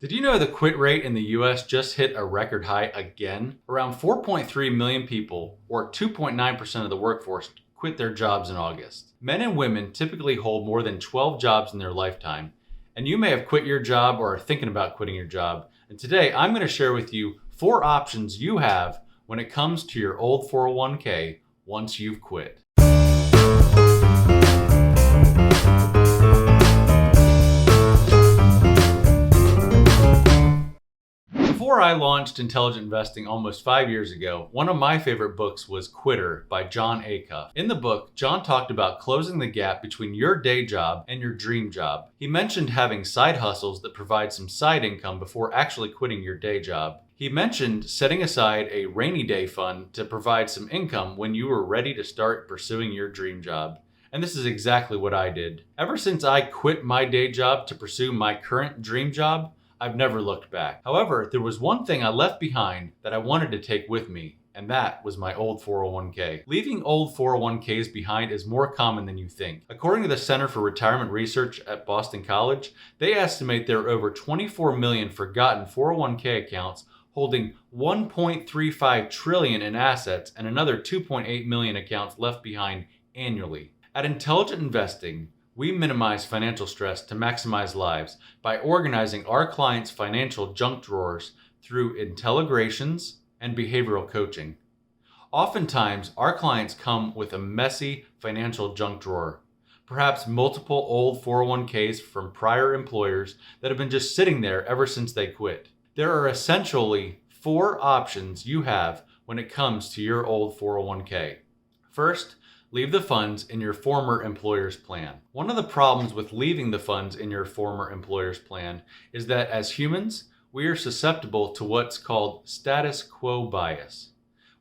Did you know the quit rate in the US just hit a record high again? Around 4.3 million people, or 2.9% of the workforce, quit their jobs in August. Men and women typically hold more than 12 jobs in their lifetime, and you may have quit your job or are thinking about quitting your job. And today I'm going to share with you 4 options you have when it comes to your old 401k once you've quit. Before I launched intelligent investing almost 5 years ago, one of my favorite books was Quitter by John Acuff. In the book, John talked about closing the gap between your day job and your dream job. He mentioned having side hustles that provide some side income before actually quitting your day job. He mentioned setting aside a rainy day fund to provide some income when you were ready to start pursuing your dream job. And this is exactly what I did. Ever since I quit my day job to pursue my current dream job, I've never looked back. However, there was one thing I left behind that I wanted to take with me, and that was my old 401k. Leaving old 401ks behind is more common than you think. According to the Center for Retirement Research at Boston College, they estimate there are over 24 million forgotten 401k accounts holding 1.35 trillion in assets and another 2.8 million accounts left behind annually. At Intelligent Investing, we minimize financial stress to maximize lives by organizing our clients' financial junk drawers through intelligrations and behavioral coaching. Oftentimes, our clients come with a messy financial junk drawer, perhaps multiple old 401ks from prior employers that have been just sitting there ever since they quit. There are essentially 4 options you have when it comes to your old 401k. First, leave the funds in your former employer's plan. One of the problems with leaving the funds in your former employer's plan is that as humans, we are susceptible to what's called status quo bias,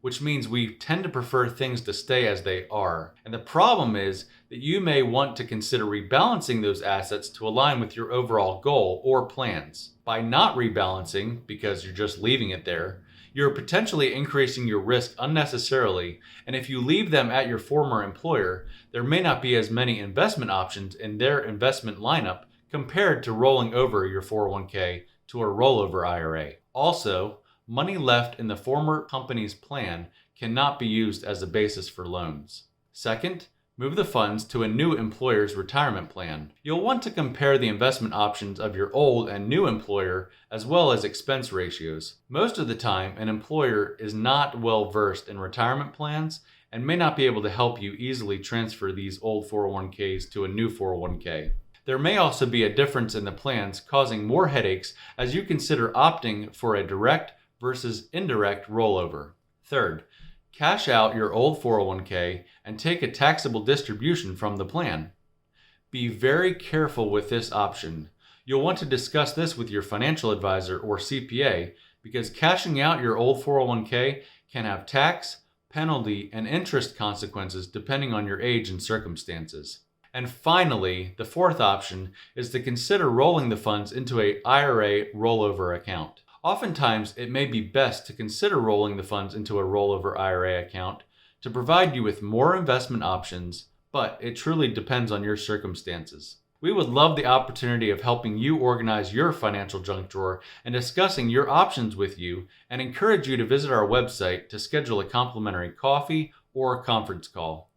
which means we tend to prefer things to stay as they are. And the problem is that you may want to consider rebalancing those assets to align with your overall goal or plans. By not rebalancing, because you're just leaving it there, you're potentially increasing your risk unnecessarily, and if you leave them at your former employer, there may not be as many investment options in their investment lineup compared to rolling over your 401k to a rollover IRA. Also, money left in the former company's plan cannot be used as a basis for loans. Second, move the funds to a new employer's retirement plan. You'll want to compare the investment options of your old and new employer as well as expense ratios. Most of the time, an employer is not well versed in retirement plans and may not be able to help you easily transfer these old 401ks to a new 401k. There may also be a difference in the plans, causing more headaches as you consider opting for a direct versus indirect rollover. Third, cash out your old 401k and take a taxable distribution from the plan. Be very careful with this option. You'll want to discuss this with your financial advisor or CPA because cashing out your old 401k can have tax, penalty, and interest consequences depending on your age and circumstances. And finally, the 4th option is to consider rolling the funds into an IRA rollover account. Oftentimes, it may be best to consider rolling the funds into a rollover IRA account to provide you with more investment options, but it truly depends on your circumstances. We would love the opportunity of helping you organize your financial junk drawer and discussing your options with you, and encourage you to visit our website to schedule a complimentary coffee or conference call.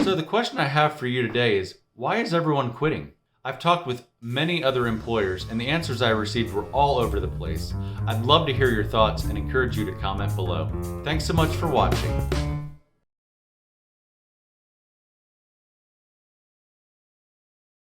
So the question I have for you today is, why is everyone quitting? I've talked with many other employers and the answers I received were all over the place. I'd love to hear your thoughts and encourage you to comment below. Thanks so much for watching.